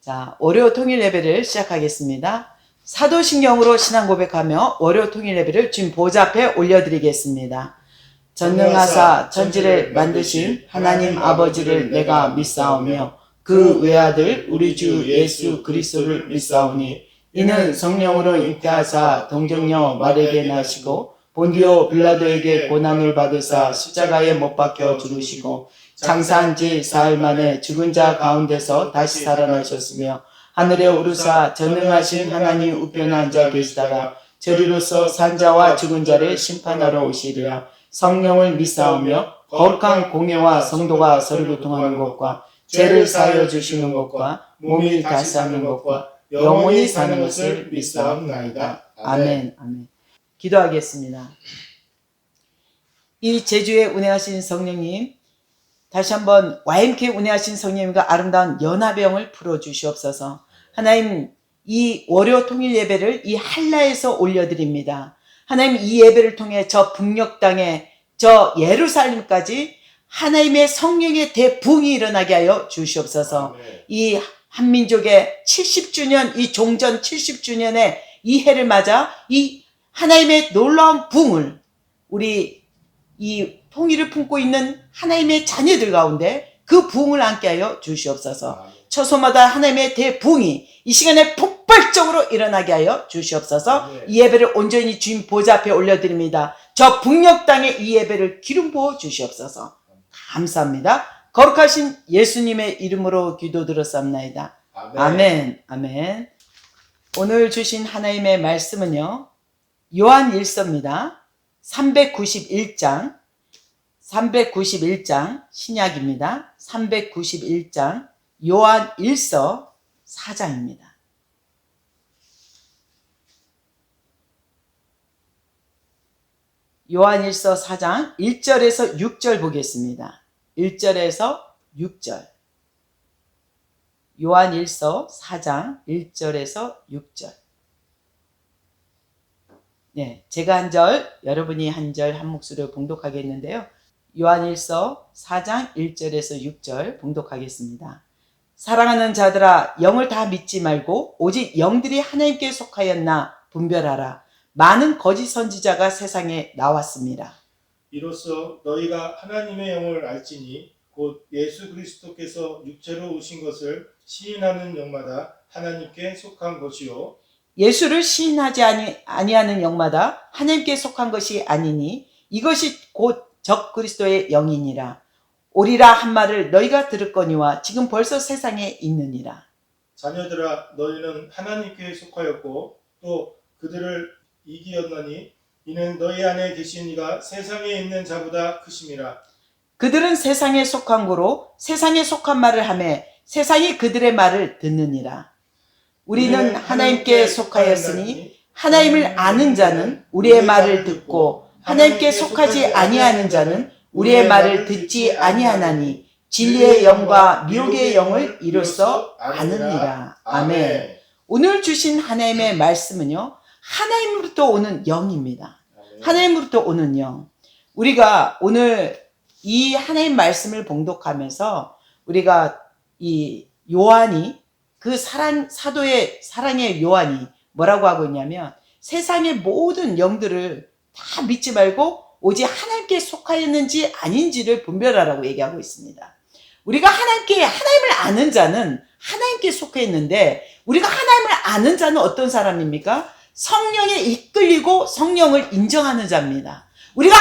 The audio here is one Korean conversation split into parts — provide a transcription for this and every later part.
자, 월요 통일 예배를 시작하겠습니다. 사도신경으로 신앙 고백하며 월요 통일 예배를 주님 보좌 앞에 올려드리겠습니다. 전능하사 천지를 만드신 하나님 아버지를 내가 믿사오며 그 외아들 우리 주 예수 그리스도를 믿사오니 이는 성령으로 잉태하사 동정녀 마리아에게 나시고 본디오 빌라도에게 고난을 받으사 십자가에 못 박혀 죽으시고 장사한 지 사흘 만에 죽은 자 가운데서 다시 살아나셨으며 하늘에 오르사 전능하신 하나님 우편에 앉아 계시다가 저리로서 산자와 죽은 자를 심판하러 오시리라. 성령을 믿사오며 거룩한 공예와 성도가 서로 교통하는 것과 죄를 사하여 주시는 것과 몸이 다시 사는 것과 영원히 사는 것을 믿사옵나이다. 아멘. 아멘. 기도하겠습니다. 이 제주에 운행하신 성령님, 다시 한번 YMK 운행하신 성령님과 아름다운 연합의 영을 풀어주시옵소서. 하나님, 이 월요 통일 예배를 이 한라에서 올려드립니다. 하나님, 이 예배를 통해 저 북녘 땅에 저 예루살렘까지 하나님의 성령의 대붕이 일어나게 하여 주시옵소서. 이 한민족의 70주년, 이 종전 70주년의 이 해를 맞아 이 하나님의 놀라운 붕을 우리 이 통일을 품고 있는 하나님의 자녀들 가운데 그 부흥을 안게 하여 주시옵소서. 처소마다 하나님의 대부흥이 이 시간에 폭발적으로 일어나게 하여 주시옵소서. 이 예배를 온전히 주님 보좌 앞에 올려드립니다. 저 북녘 땅에 이 예배를 기름 부어 주시옵소서. 감사합니다. 거룩하신 예수님의 이름으로 기도 드렸사옵나이다. 아멘. 아멘. 오늘 주신 하나님의 말씀은요, 요한 1서입니다. 391장 신약입니다. 391장 요한 1서 4장입니다. 요한 1서 4장 1절에서 6절 보겠습니다. 1절에서 6절. 요한 1서 4장 1절에서 6절. 네, 제가 한 절, 여러분이 한 절 한 목소리로 봉독하겠는데요. 요한일서 4장 1절에서 6절 봉독하겠습니다. 사랑하는 자들아, 영을 다 믿지 말고 오직 영들이 하나님께 속하였나 분별하라. 많은 거짓 선지자가 세상에 나왔습니다. 이로써 너희가 하나님의 영을 알지니 곧 예수 그리스도께서 육체로 오신 것을 시인하는 영마다 하나님께 속한 것이요 예수를 시인하지 아니하는 영마다 하나님께 속한 것이 아니니 이것이 곧 적 그리스도의 영이니라. 오리라 한 말을 너희가 들었거니와 지금 벌써 세상에 있느니라. 자녀들아, 너희는 하나님께 속하였고 또 그들을 이기었나니 이는 너희 안에 계신 이가 세상에 있는 자보다 크심이라. 그들은 세상에 속한 고로 세상에 속한 말을 하매 세상이 그들의 말을 듣느니라. 우리는 하나님께 속하였으니 하나님을 아는 자는 우리의 말을 듣고 하나님께 속하지 아니하는 자는 우리의 말을 듣지 아니하나니 진리의 영과 미혹의 영을 이로써 아느니라. 아멘. 오늘 주신 하나님의 말씀은요, 하나님으로부터 오는 영입니다. 하나님으로부터 오는 영. 우리가 오늘 이 하나님 말씀을 봉독하면서 우리가 이 요한이 그 사도의 사랑의 요한이 뭐라고 하고 있냐면 세상의 모든 영들을 다 믿지 말고 오직 하나님께 속하였는지 아닌지를 분별하라고 얘기하고 있습니다. 우리가 하나님을 아는 자는 하나님께 속해 있는데 우리가 하나님을 아는 자는 어떤 사람입니까? 성령에 이끌리고 성령을 인정하는 자입니다. 우리가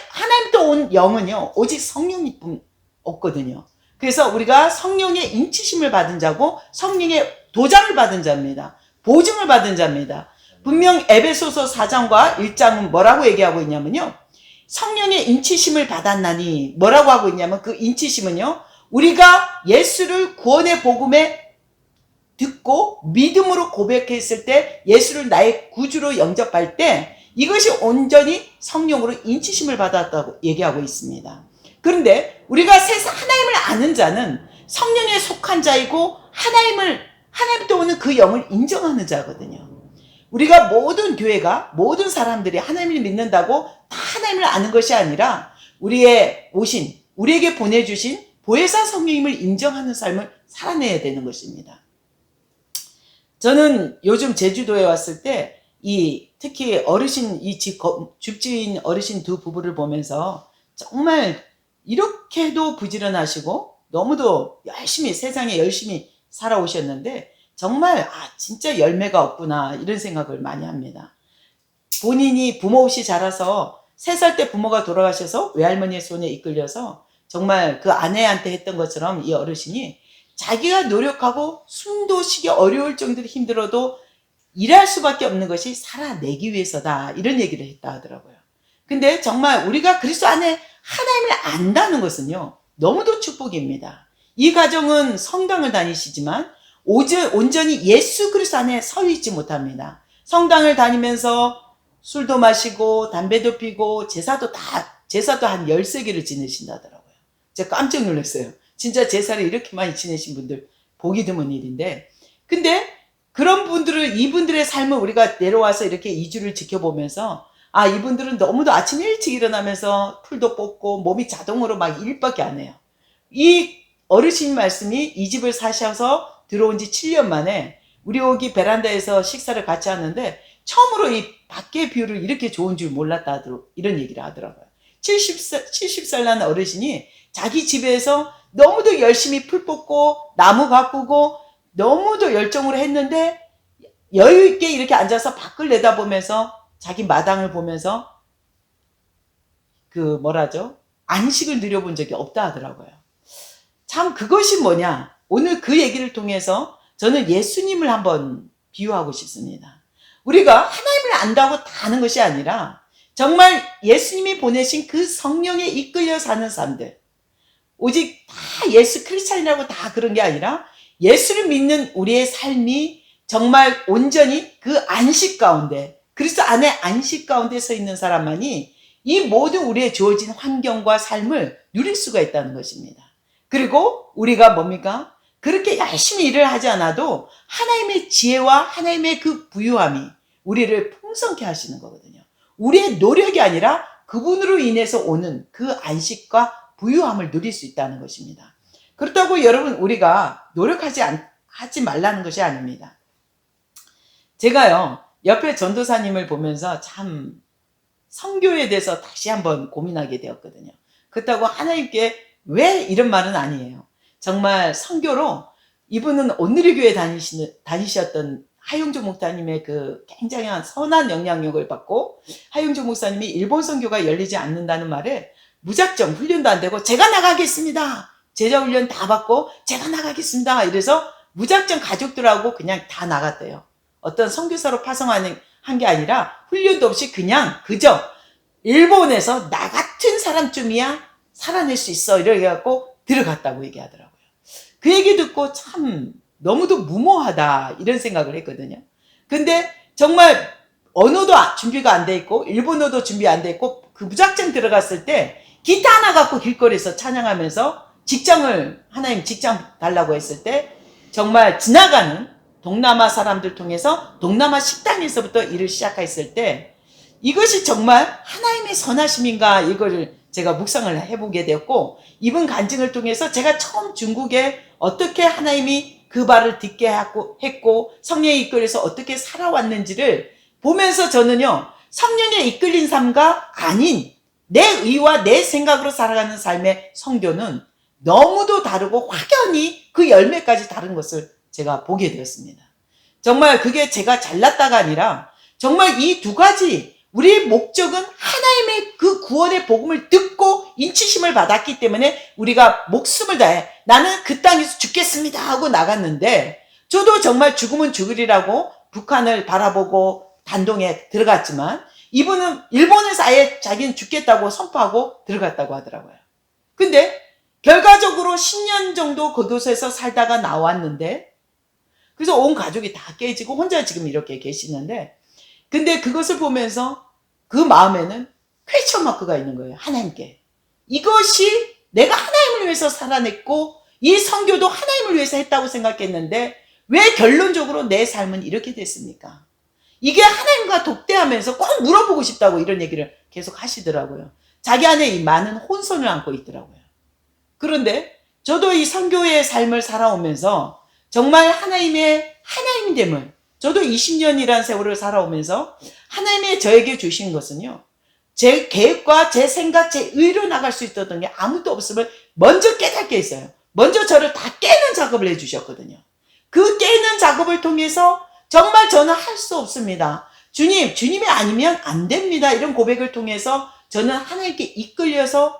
하나님부터 온 영은요, 오직 성령이 없거든요. 그래서 우리가 성령의 인치심을 받은 자고 성령의 도장을 받은 자입니다. 보증을 받은 자입니다. 분명 에베소서 4장과 1장은 뭐라고 얘기하고 있냐면요, 성령의 인치심을 받았나니 뭐라고 하고 있냐면 그 인치심은요, 우리가 예수를 구원의 복음에 듣고 믿음으로 고백했을 때 예수를 나의 구주로 영접할 때 이것이 온전히 성령으로 인치심을 받았다고 얘기하고 있습니다. 그런데 우리가 하나님을 아는 자는 성령에 속한 자이고 하나님부터 오는 그 영을 인정하는 자거든요. 우리가 모든 교회가 모든 사람들이 하나님을 믿는다고 다 하나님을 아는 것이 아니라 우리에게 보내주신 보혜사 성령님을 인정하는 삶을 살아내야 되는 것입니다. 저는 요즘 제주도에 왔을 때 특히 어르신 집주인 어르신 두 부부를 보면서 정말 이렇게도 부지런하시고 너무도 열심히 세상에 열심히 살아오셨는데 정말 진짜 열매가 없구나 이런 생각을 많이 합니다. 본인이 부모 없이 자라서 3살 때 부모가 돌아가셔서 외할머니의 손에 이끌려서 정말 그 아내한테 했던 것처럼 이 어르신이 자기가 노력하고 숨도 쉬기 어려울 정도로 힘들어도 일할 수밖에 없는 것이 살아내기 위해서다 이런 얘기를 했다 하더라고요. 근데 정말 우리가 그리스도 안에 하나님을 안다는 것은요 너무도 축복입니다. 이 가정은 성당을 다니시지만 온전히 예수 그리스도 안에 서 있지 못합니다. 성당을 다니면서 술도 마시고 담배도 피고 제사도 한 13개를 지내신다더라고요. 제가 깜짝 놀랐어요. 진짜 제사를 이렇게 많이 지내신 분들 보기 드문 일인데, 근데 그런 이분들의 삶을 우리가 내려와서 이렇게 2주를 지켜보면서 이분들은 너무도 아침 일찍 일어나면서 풀도 뽑고 몸이 자동으로 막 일밖에 안 해요. 이 어르신 말씀이 이 집을 사셔서 들어온 지 7년 만에 우리 여기 베란다에서 식사를 같이 하는데 처음으로 이 밖의 뷰를 이렇게 좋은 줄 몰랐다 이런 얘기를 하더라고요. 70살 난 어르신이 자기 집에서 너무도 열심히 풀 뽑고 나무 가꾸고 너무도 열정으로 했는데 여유 있게 이렇게 앉아서 밖을 내다보면서 자기 마당을 보면서 안식을 누려본 적이 없다 하더라고요. 참 그것이 뭐냐? 오늘 그 얘기를 통해서 저는 예수님을 한번 비유하고 싶습니다. 우리가 하나님을 안다고 다 아는 것이 아니라 정말 예수님이 보내신 그 성령에 이끌려 사는 사람들, 오직 다 예수 크리스찬이라고 다 그런 게 아니라 예수를 믿는 우리의 삶이 정말 온전히 그 안식 가운데, 그리스도 안에 안식 가운데 서 있는 사람만이 이 모든 우리의 주어진 환경과 삶을 누릴 수가 있다는 것입니다. 그리고 우리가 뭡니까? 그렇게 열심히 일을 하지 않아도 하나님의 지혜와 하나님의 그 부유함이 우리를 풍성케 하시는 거거든요. 우리의 노력이 아니라 그분으로 인해서 오는 그 안식과 부유함을 누릴 수 있다는 것입니다. 그렇다고 여러분 우리가 하지 말라는 것이 아닙니다. 제가요 옆에 전도사님을 보면서 참 선교에 대해서 다시 한번 고민하게 되었거든요. 그렇다고 하나님께 왜 이런 말은 아니에요. 정말 선교로 이분은 온누리교회 다니셨던 하용조 목사님의 그 굉장한 선한 영향력을 받고 하용조 목사님이 일본 선교가 열리지 않는다는 말에 무작정 훈련도 안 되고 제가 나가겠습니다. 제자 훈련 다 받고 제가 나가겠습니다. 이래서 무작정 가족들하고 그냥 다 나갔대요. 어떤 선교사로 파송한 게 아니라 훈련도 없이 그저 일본에서 나 같은 사람쯤이야 살아낼 수 있어 이래갖고 들어갔다고 얘기하더라고요. 그 얘기 듣고 참 너무도 무모하다 이런 생각을 했거든요. 근데 정말 언어도 준비가 안 돼 있고 일본어도 준비 안 돼 있고 그 무작정 들어갔을 때 기타 하나 갖고 길거리에서 찬양하면서 하나님 직장 달라고 했을 때 정말 지나가는 동남아 사람들 통해서 동남아 식당에서부터 일을 시작했을 때 이것이 정말 하나님의 선하심인가 이거를 제가 묵상을 해보게 되었고 이분 간증을 통해서 제가 처음 중국에 어떻게 하나님이 그 말을 듣게 했고 성령에 이끌려서 어떻게 살아왔는지를 보면서 저는요 성령에 이끌린 삶과 아닌 내 의와 내 생각으로 살아가는 삶의 선교는 너무도 다르고 확연히 그 열매까지 다른 것을 제가 보게 되었습니다. 정말 그게 제가 잘났다가 아니라 정말 이 두 가지 우리의 목적은 하나님의 그 구원의 복음을 듣고 인치심을 받았기 때문에 우리가 목숨을 다해 나는 그 땅에서 죽겠습니다 하고 나갔는데 저도 정말 죽으면 죽으리라고 북한을 바라보고 단동에 들어갔지만 이분은 일본에서 아예 자기는 죽겠다고 선포하고 들어갔다고 하더라고요. 근데 결과적으로 10년 정도 그곳에서 살다가 나왔는데 그래서 온 가족이 다 깨지고 혼자 지금 이렇게 계시는데 근데 그것을 보면서 그 마음에는 퀘스천 마크가 있는 거예요. 하나님께. 이것이 내가 하나님을 위해서 살아냈고 이 선교도 하나님을 위해서 했다고 생각했는데 왜 결론적으로 내 삶은 이렇게 됐습니까? 이게 하나님과 독대하면서 꼭 물어보고 싶다고 이런 얘기를 계속 하시더라고요. 자기 안에 이 많은 혼선을 안고 있더라고요. 그런데 저도 이 선교의 삶을 살아오면서 정말 하나님의 하나님됨을 저도 20년이라는 세월을 살아오면서 하나님이 저에게 주신 것은요, 제 계획과 제 생각, 제 의로 나갈 수 있었던 게 아무도 없음을 먼저 깨닫게 했어요. 먼저 저를 다 깨는 작업을 해주셨거든요. 그 깨는 작업을 통해서 정말 저는 할 수 없습니다. 주님이 아니면 안 됩니다. 이런 고백을 통해서 저는 하나님께 이끌려서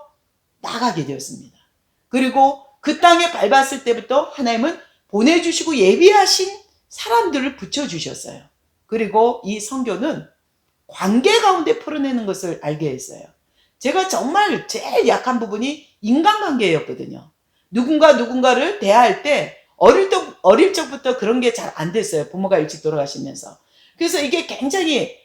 나가게 되었습니다. 그리고 그 땅에 밟았을 때부터 하나님은 보내주시고 예비하신 사람들을 붙여주셨어요. 그리고 이 선교는 관계 가운데 풀어내는 것을 알게 했어요. 제가 정말 제일 약한 부분이 인간관계였거든요. 누군가를 대할 때 어릴 적부터 그런 게 잘 안 됐어요. 부모가 일찍 돌아가시면서. 그래서 이게 굉장히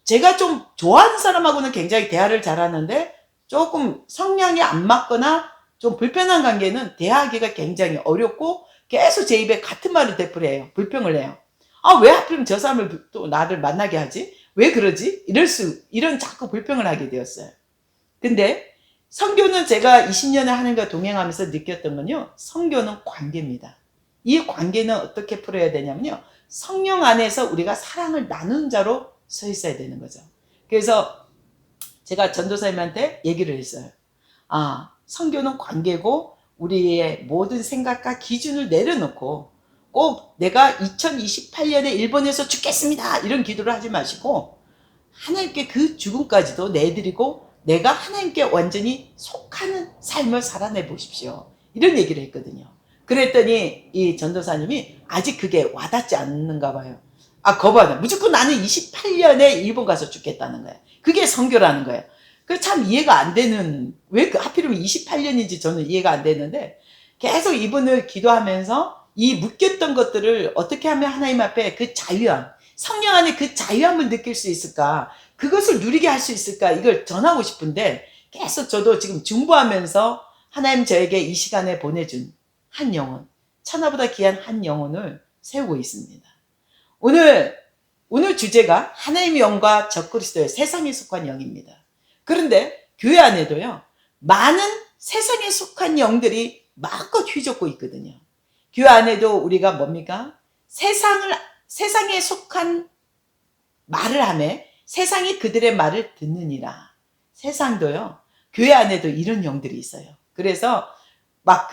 제가 좀 좋아하는 사람하고는 굉장히 대화를 잘하는데 조금 성향이 안 맞거나 좀 불편한 관계는 대화하기가 굉장히 어렵고 계속 제 입에 같은 말을 되풀이해요. 불평을 해요. 왜 하필이면 저 사람을 또 나를 만나게 하지? 왜 그러지? 이런 자꾸 불평을 하게 되었어요. 근데 선교는 제가 20년을 하나님과 동행하면서 느꼈던 건요, 선교는 관계입니다. 이 관계는 어떻게 풀어야 되냐면요, 성령 안에서 우리가 사랑을 나누는 자로 서 있어야 되는 거죠. 그래서 제가 전도사님한테 얘기를 했어요. 선교는 관계고 우리의 모든 생각과 기준을 내려놓고 꼭 내가 2028년에 일본에서 죽겠습니다 이런 기도를 하지 마시고 하나님께 그 죽음까지도 내드리고 내가 하나님께 완전히 속하는 삶을 살아내 보십시오. 이런 얘기를 했거든요. 그랬더니 이 전도사님이 아직 그게 와닿지 않는가 봐요. 거봐요. 무조건 나는 28년에 일본 가서 죽겠다는 거예요. 그게 선교라는 거예요. 그 참 이해가 안 되는, 왜 하필이면 28년인지 저는 이해가 안 되는데 계속 이분을 기도하면서 이 묶였던 것들을 어떻게 하면 하나님 앞에 그 자유함, 성령 안에 그 자유함을 느낄 수 있을까? 그것을 누리게 할 수 있을까? 이걸 전하고 싶은데 계속 저도 지금 중보하면서 하나님 저에게 이 시간에 보내준 한 영혼, 천하보다 귀한 한 영혼을 세우고 있습니다. 오늘 주제가 하나님의 영과 적그리스도의 세상에 속한 영입니다. 그런데 교회 안에도요, 많은 세상에 속한 영들이 마음껏 휘젓고 있거든요. 교회 안에도 우리가 뭡니까? 세상에 속한 말을 하매 세상이 그들의 말을 듣느니라. 세상도요, 교회 안에도 이런 영들이 있어요. 그래서 막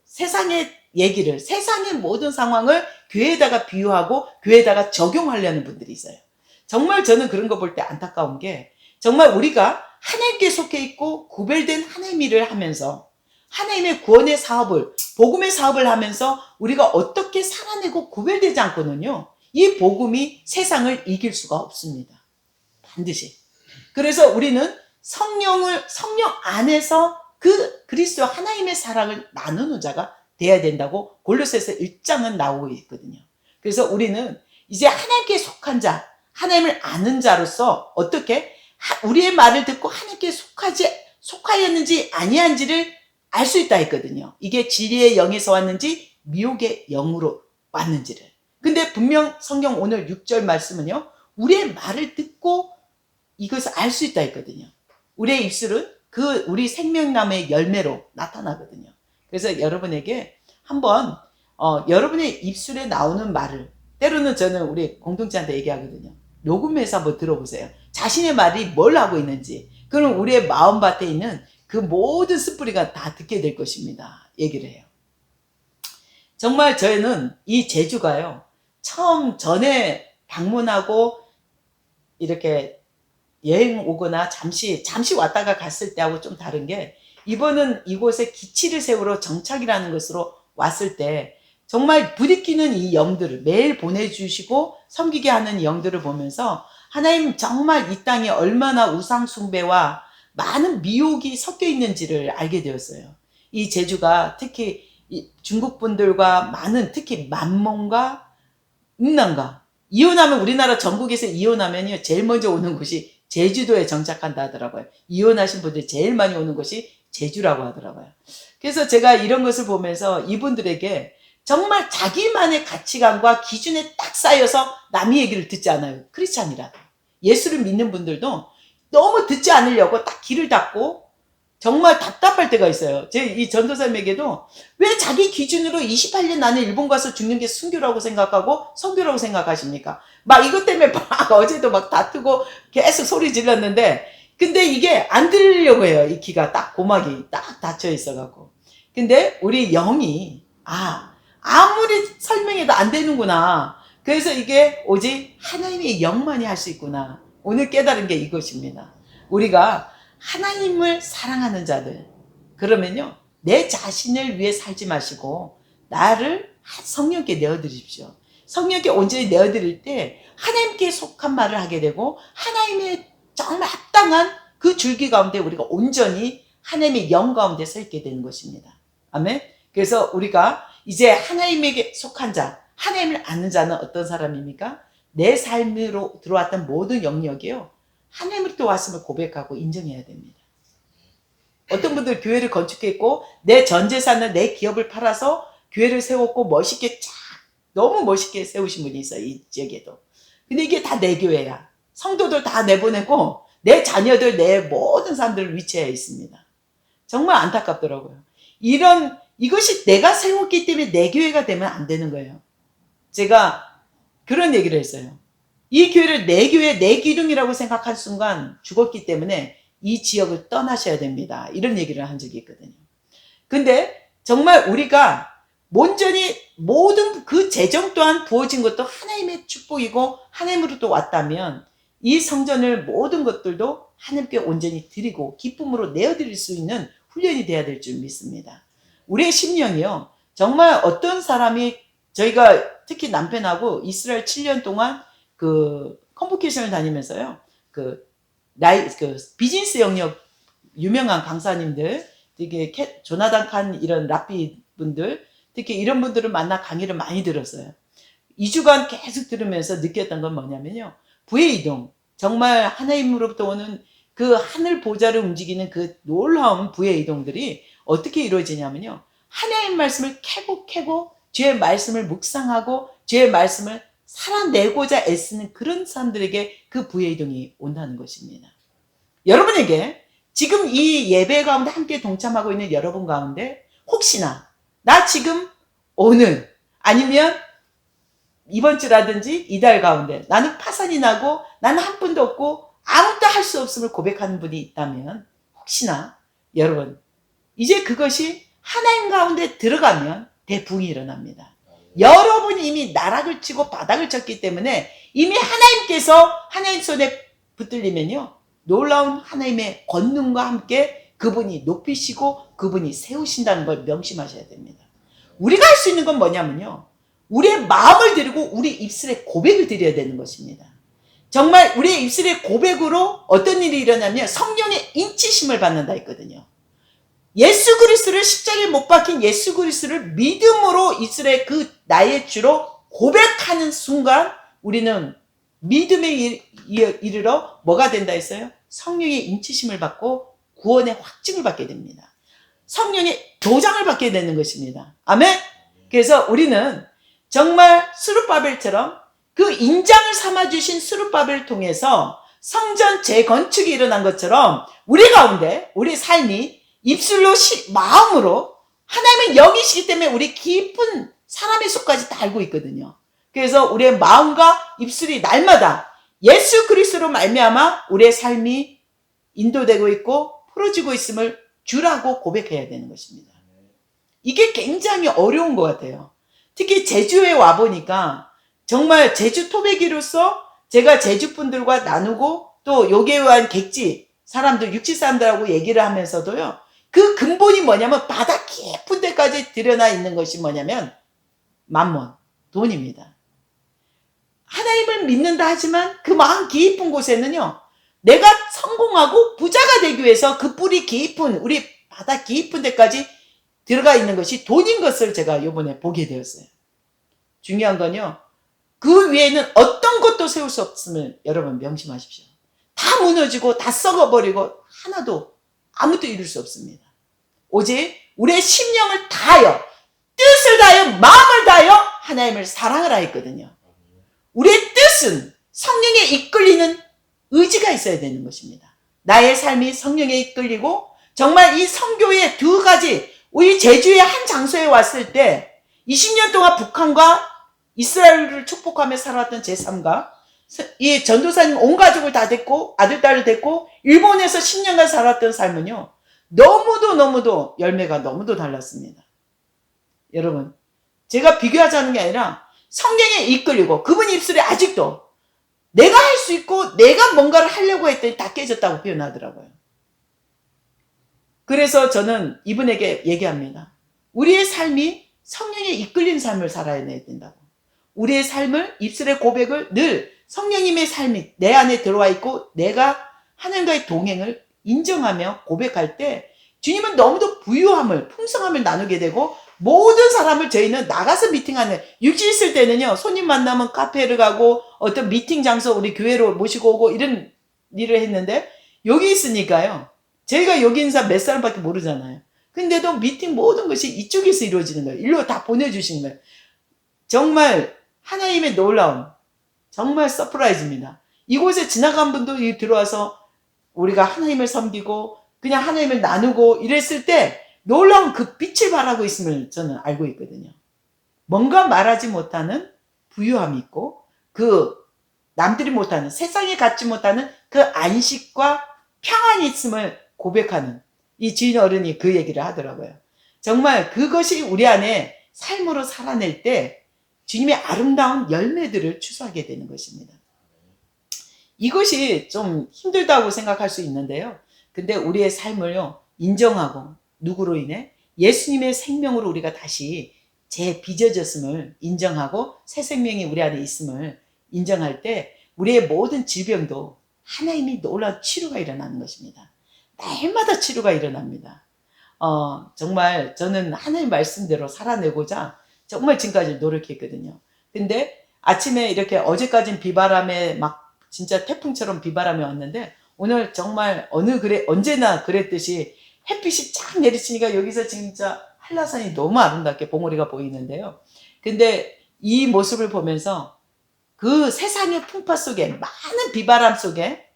세상의 얘기를, 세상의 모든 상황을 교회에다가 비유하고 교회에다가 적용하려는 분들이 있어요. 정말 저는 그런 거 볼 때 안타까운 게, 정말 우리가 하나님께 속해 있고 구별된 하나님 일을 하면서 하나님의 구원의 사업을, 복음의 사업을 하면서 우리가 어떻게 살아내고 구별되지 않고는요, 이 복음이 세상을 이길 수가 없습니다. 반드시. 그래서 우리는 성령 안에서 그 그리스도 하나님의 사랑을 나누는 자가 돼야 된다고 골로새서 1장은 나오고 있거든요. 그래서 우리는 이제 하나님께 속한 자, 하나님을 아는 자로서 어떻게 우리의 말을 듣고 하나님께 속하였는지 아니한지를 알 수 있다 했거든요. 이게 진리의 영에서 왔는지 미혹의 영으로 왔는지를. 근데 분명 성경 오늘 6절 말씀은요, 우리의 말을 듣고 이것을 알 수 있다 했거든요. 우리의 입술은 우리 생명나무의 열매로 나타나거든요. 그래서 여러분에게 한번 여러분의 입술에 나오는 말을, 때로는 저는 우리 공동체한테 얘기하거든요. 녹음해서 한번 들어보세요. 자신의 말이 뭘 하고 있는지. 그럼 우리의 마음밭에 있는 그 모든 습뿌리가 다 듣게 될 것입니다. 얘기를 해요. 정말 저희는 이 제주가요, 처음 전에 방문하고 이렇게 여행 오거나 잠시 왔다가 갔을 때하고 좀 다른 게, 이번은 이곳에 기치를 세우러 정착이라는 것으로 왔을 때 정말 부딪히는 이 영들을 매일 보내주시고 섬기게 하는 영들을 보면서 하나님 정말 이 땅에 얼마나 우상 숭배와 많은 미혹이 섞여 있는지를 알게 되었어요. 이 제주가 특히 중국 분들과 많은, 특히 만몽과 음란가, 이혼하면, 우리나라 전국에서 이혼하면요, 제일 먼저 오는 곳이 제주도에 정착한다 하더라고요. 이혼하신 분들이 제일 많이 오는 곳이 제주라고 하더라고요. 그래서 제가 이런 것을 보면서 이분들에게 정말 자기만의 가치관과 기준에 딱 쌓여서 남의 얘기를 듣지 않아요. 크리스찬이라도. 예수를 믿는 분들도 너무 듣지 않으려고 딱 길을 닫고 정말 답답할 때가 있어요. 제 이 전도사님에게도 왜 자기 기준으로 28년 나는 일본 가서 죽는 게 순교라고 생각하고 선교라고 생각하십니까? 막 이것 때문에 막 어제도 막 다투고 계속 소리 질렀는데, 근데 이게 안 들리려고 해요. 이 귀가 딱 고막이 딱 닫혀 있어갖고. 근데 우리 영이 아무리 설명해도 안 되는구나. 그래서 이게 오직 하나님의 영만이 할 수 있구나. 오늘 깨달은 게 이것입니다. 우리가 하나님을 사랑하는 자들, 그러면요, 내 자신을 위해 살지 마시고 나를 성령께 내어드립시오. 성령께 온전히 내어드릴 때 하나님께 속한 말을 하게 되고 하나님의 정말 합당한 그 줄기 가운데 우리가 온전히 하나님의 영 가운데 서 있게 되는 것입니다. 아멘. 그래서 우리가 이제 하나님에게 속한 자, 하나님을 아는 자는 어떤 사람입니까? 내 삶으로 들어왔던 모든 영역이요, 하나님으로부터 왔음을 고백하고 인정해야 됩니다. 어떤 분들 교회를 건축했고 내 전 재산을, 내 기업을 팔아서 교회를 세웠고 멋있게 너무 멋있게 세우신 분이 있어요. 이 지역에도. 근데 이게 다 내 교회야. 성도들 다 내보내고 내 자녀들, 내 모든 사람들 위치해 있습니다. 정말 안타깝더라고요. 이것이 내가 세웠기 때문에 내 교회가 되면 안 되는 거예요. 제가 그런 얘기를 했어요. 이 교회를 내 교회, 내 기둥이라고 생각한 순간 죽었기 때문에 이 지역을 떠나셔야 됩니다. 이런 얘기를 한 적이 있거든요. 근데 정말 우리가 온전히 모든 그 재정 또한 부어진 것도 하나님의 축복이고 하나님으로부터 왔다면 이 성전을 모든 것들도 하나님께 온전히 드리고 기쁨으로 내어드릴 수 있는 훈련이 돼야 될 줄 믿습니다. 우리의 심령이요, 정말 어떤 사람이, 저희가 특히 남편하고 이스라엘 7년 동안 그 컨보케이션을 다니면서요, 비즈니스 영역 유명한 강사님들, 되게 조나단 칸 이런 랍비 분들, 특히 이런 분들을 만나 강의를 많이 들었어요. 2주간 계속 들으면서 느꼈던 건 뭐냐면요, 부의 이동, 정말 하나님으로부터 오는 그 하늘 보좌를 움직이는 그 놀라운 부의 이동들이 어떻게 이루어지냐면요, 하나님 말씀을 캐고 주의 말씀을 묵상하고 주의 말씀을 살아내고자 애쓰는 그런 사람들에게 그 부의 이동이 온다는 것입니다. 여러분에게 지금 이 예배 가운데 함께 동참하고 있는 여러분 가운데 혹시나 나 지금 오늘 아니면 이번 주라든지 이달 가운데 나는 파산이 나고 나는 한 푼도 없고 아무것도 할 수 없음을 고백하는 분이 있다면, 혹시나 여러분, 이제 그것이 하나님 가운데 들어가면 대붕이 일어납니다. 여러분이 이미 나락을 치고 바닥을 쳤기 때문에 이미 하나님께서 하나님 손에 붙들리면요, 놀라운 하나님의 권능과 함께 그분이 높이시고 그분이 세우신다는 걸 명심하셔야 됩니다. 우리가 할 수 있는 건 뭐냐면요, 우리의 마음을 드리고 우리 입술에 고백을 드려야 되는 것입니다. 정말 우리의 입술의 고백으로 어떤 일이 일어나면 성령의 인치심을 받는다 했거든요. 예수 그리스도를 십자가에 못 박힌 예수 그리스도를 믿음으로 입술에 그 나의 주로 고백하는 순간 우리는 믿음에 이르러 뭐가 된다 했어요? 성령의 인치심을 받고 구원의 확증을 받게 됩니다. 성령의 도장을 받게 되는 것입니다. 아멘. 그래서 우리는 정말 스룹바벨처럼 그 인장을 삼아주신 스룹바벨을 통해서 성전 재건축이 일어난 것처럼 우리 가운데 우리 삶이 입술로 마음으로 하나님은 여기시기 때문에 우리 깊은 사람의 속까지 다 알고 있거든요. 그래서 우리의 마음과 입술이 날마다 예수 그리스도로 말미암아 우리의 삶이 인도되고 있고 풀어지고 있음을 주라고 고백해야 되는 것입니다. 이게 굉장히 어려운 것 같아요. 특히 제주에 와보니까 정말 제주 토백이로서 제가 제주 분들과 나누고 또 여기에 온 객지 사람들, 육지 사람들하고 얘기를 하면서도요, 그 근본이 뭐냐면 바다 깊은 데까지 드러나 있는 것이 뭐냐면 만몬, 돈입니다. 하나님을 믿는다 하지만 그 마음 깊은 곳에는요, 내가 성공하고 부자가 되기 위해서 그 뿌리 깊은 우리 바다 깊은 데까지 들어가 있는 것이 돈인 것을 제가 이번에 보게 되었어요. 중요한 건요, 그 위에는 어떤 것도 세울 수 없음을 여러분 명심하십시오. 다 무너지고 다 썩어버리고 하나도 아무것도 이룰 수 없습니다. 오직 우리의 심령을 다하여 뜻을 다하여 마음을 다하여 하나님을 사랑을 하였거든요. 우리의 뜻은 성령에 이끌리는 의지가 있어야 되는 것입니다. 나의 삶이 성령에 이끌리고 정말 이 선교의 두 가지, 우리 제주의 한 장소에 왔을 때 20년 동안 북한과 이스라엘을 축복하며 살아왔던 제 삶과 이 전도사님 온 가족을 다 데리고 아들, 딸을 데리고 일본에서 10년간 살았던 삶은요, 너무도 열매가 너무도 달랐습니다. 여러분, 제가 비교하자는 게 아니라 성령에 이끌리고 그분 입술에 아직도 내가 할 수 있고 내가 뭔가를 하려고 했더니 다 깨졌다고 표현하더라고요. 그래서 저는 이분에게 얘기합니다. 우리의 삶이 성령에 이끌린 삶을 살아야 된다고. 우리의 삶을, 입술의 고백을 늘 성령님의 삶이 내 안에 들어와 있고 내가 하나님과의 동행을 인정하며 고백할 때 주님은 너무도 부유함을, 풍성함을 나누게 되고 모든 사람을 저희는 나가서 미팅하는, 육지 있을 때는요, 손님 만나면 카페를 가고 어떤 미팅 장소 우리 교회로 모시고 오고 이런 일을 했는데 여기 있으니까요, 저희가 여기 있는 사람 몇 사람밖에 모르잖아요. 근데도 미팅 모든 것이 이쪽에서 이루어지는 거예요. 일로 다 보내주신 거예요. 정말 하나님의 놀라운, 정말 서프라이즈입니다. 이곳에 지나간 분도 들어와서 우리가 하나님을 섬기고 그냥 하나님을 나누고 이랬을 때 놀라운 그 빛을 발하고 있음을 저는 알고 있거든요. 뭔가 말하지 못하는 부유함이 있고 그 남들이 못하는, 세상에 갖지 못하는 그 안식과 평안이 있음을 고백하는 이 주인 어른이 그 얘기를 하더라고요. 정말 그것이 우리 안에 삶으로 살아낼 때 주님의 아름다운 열매들을 추수하게 되는 것입니다. 이것이 좀 힘들다고 생각할 수 있는데요. 근데 우리의 삶을요, 인정하고 누구로 인해? 예수님의 생명으로 우리가 다시 재빚어졌음을 인정하고 새 생명이 우리 안에 있음을 인정할 때 우리의 모든 질병도 하나님이 놀라운 치료가 일어나는 것입니다. 날마다 치료가 일어납니다. 정말 저는 하나님 말씀대로 살아내고자 정말 지금까지 노력했거든요. 근데 아침에 이렇게 어제까진 비바람에 막 진짜 태풍처럼 비바람이 왔는데 오늘 정말 언제나 그랬듯이 햇빛이 쫙 내리치니까 여기서 진짜 한라산이 너무 아름답게 봉우리가 보이는데요. 근데 이 모습을 보면서 그 세상의 풍파 속에, 많은 비바람 속에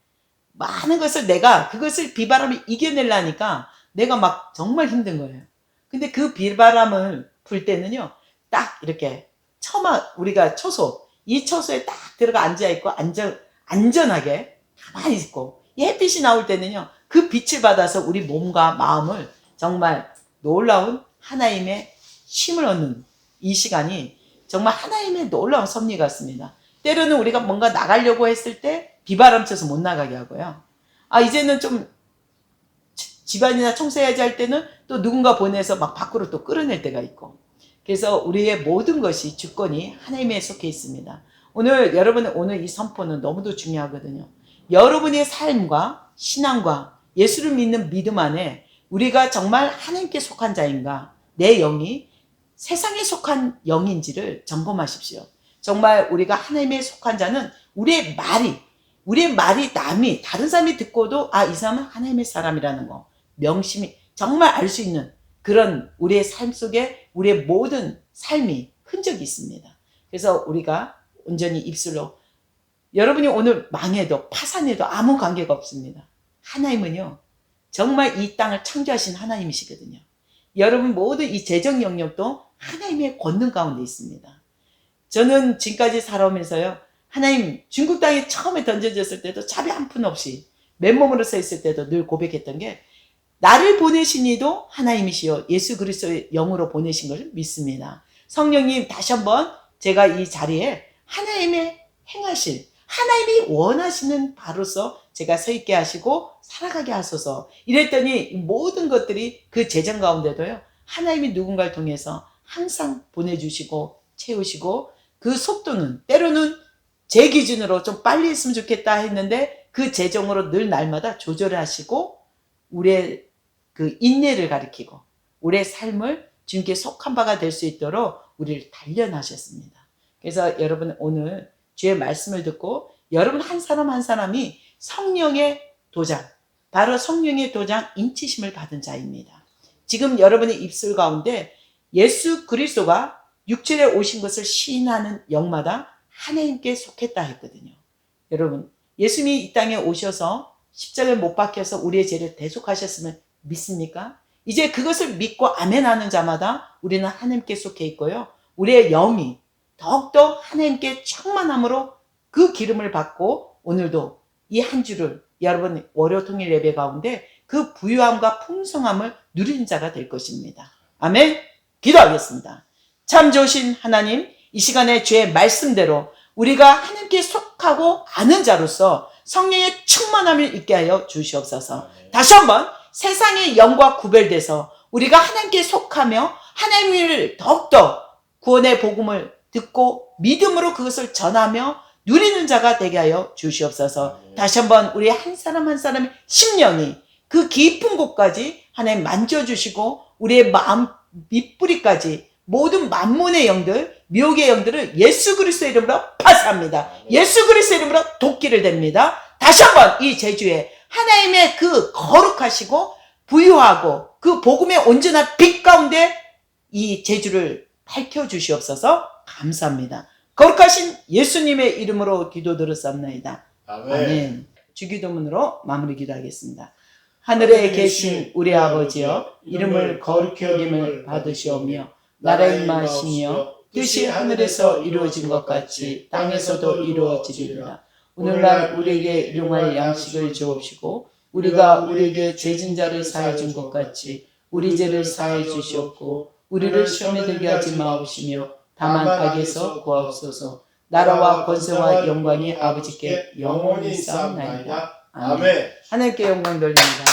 많은 것을 그것을 비바람이 이겨내려니까 내가 막 정말 힘든 거예요. 근데 그 비바람을 불 때는요, 딱 이렇게 우리가 이 처소에 딱 들어가 앉아있고 안전하게 가만히 있고, 이 햇빛이 나올 때는요, 그 빛을 받아서 우리 몸과 마음을 정말 놀라운 하나님의 힘을 얻는 이 시간이 정말 하나님의 놀라운 섭리 같습니다. 때로는 우리가 뭔가 나가려고 했을 때 비바람 쳐서 못 나가게 하고요. 이제는 좀 집안이나 청소해야지 할 때는 또 누군가 보내서 막 밖으로 또 끌어낼 때가 있고. 그래서 우리의 모든 것이 주권이 하나님에 속해 있습니다. 오늘 이 선포는 너무도 중요하거든요. 여러분의 삶과 신앙과 예수를 믿는 믿음 안에 우리가 정말 하나님께 속한 자인가, 내 영이 세상에 속한 영인지를 점검하십시오. 정말 우리가 하나님에 속한 자는 우리의 말이 다른 사람이 듣고도 이 사람은 하나님의 사람이라는 거 명심히 정말 알 수 있는 그런 우리의 삶 속에 우리의 모든 삶이 흔적이 있습니다. 그래서 우리가 온전히 입술로, 여러분이 오늘 망해도 파산해도 아무 관계가 없습니다. 하나님은요, 정말 이 땅을 창조하신 하나님이시거든요. 여러분 모두 이 재정 영역도 하나님의 권능 가운데 있습니다. 저는 지금까지 살아오면서요, 하나님, 중국 땅에 처음에 던져졌을 때도 자비 한 푼 없이 맨몸으로 서 있을 때도 늘 고백했던 게, 나를 보내신 이도 하나님이시여 예수 그리스도의 영으로 보내신 것을 믿습니다. 성령님, 다시 한번 제가 이 자리에 하나님의 행하실, 하나님이 원하시는 바로서 제가 서 있게 하시고 살아가게 하소서. 이랬더니 모든 것들이 그 재정 가운데도요, 하나님이 누군가를 통해서 항상 보내주시고 채우시고, 그 속도는 때로는 제 기준으로 좀 빨리 했으면 좋겠다 했는데 그 재정으로 늘 날마다 조절을 하시고 우리의 그 인내를 가리키고 우리의 삶을 주님께 속한 바가 될 수 있도록 우리를 단련하셨습니다. 그래서 여러분 오늘 주의 말씀을 듣고 여러분 한 사람 한 사람이 성령의 도장, 바로 성령의 도장 인치심을 받은 자입니다. 지금 여러분의 입술 가운데 예수 그리스도가 육체에 오신 것을 시인하는 영마다 하나님께 속했다 했거든요. 여러분, 예수님이 이 땅에 오셔서 십자가에 못 박혀서 우리의 죄를 대속하셨음을 믿습니까? 이제 그것을 믿고 아멘하는 자마다 우리는 하나님께 속해 있고요. 우리의 영이 더욱더 하나님께 충만함으로 그 기름을 받고 오늘도 이 한 주를 여러분 월요 통일 예배 가운데 그 부유함과 풍성함을 누리는 자가 될 것입니다. 아멘. 기도하겠습니다. 참 좋으신 하나님, 이 시간에 주의 말씀대로 우리가 하나님께 속하고 아는 자로서 성령의 충만함을 있게 하여 주시옵소서. 다시 한번 세상의 영과 구별돼서 우리가 하나님께 속하며 하나님을 더욱더 구원의 복음을 듣고 믿음으로 그것을 전하며 누리는 자가 되게 하여 주시옵소서. 다시 한번 우리 한 사람 한 사람의 심령이 그 깊은 곳까지 하나님 만져주시고 우리의 마음 밑뿌리까지 모든 만몬의 영들, 미혹의 영들을 예수 그리스도의 이름으로 파쇄합니다. 예수 그리스도의 이름으로 돕기를 됩니다. 다시 한번 이 제주에 하나님의 그 거룩하시고 부유하고 그 복음의 온전한 빛 가운데 이 제주를 밝혀주시옵소서. 감사합니다. 거룩하신 예수님의 이름으로 기도드렸사옵나이다. 아멘. 주기도문으로 마무리 기도하겠습니다. 하늘에 계신 우리 아버지여, 이름을 거룩히 여김을 받으시오며 나라의 임하시며 뜻이 하늘에서 이루어진 것 같이 땅에서도 이루어지리라. 오늘날 우리에게 일용할 양식을 주옵시고 우리가 우리에게 죄진 자를 사해 준 것 같이 우리 죄를 사해 주시옵고 우리를 시험에 들게 하지 마옵시며 다만 악에서 구하옵소서. 나라와 권세와 영광이 아버지께 영원히 있사옵나이다. 아멘. 하나님께 영광 돌립니다.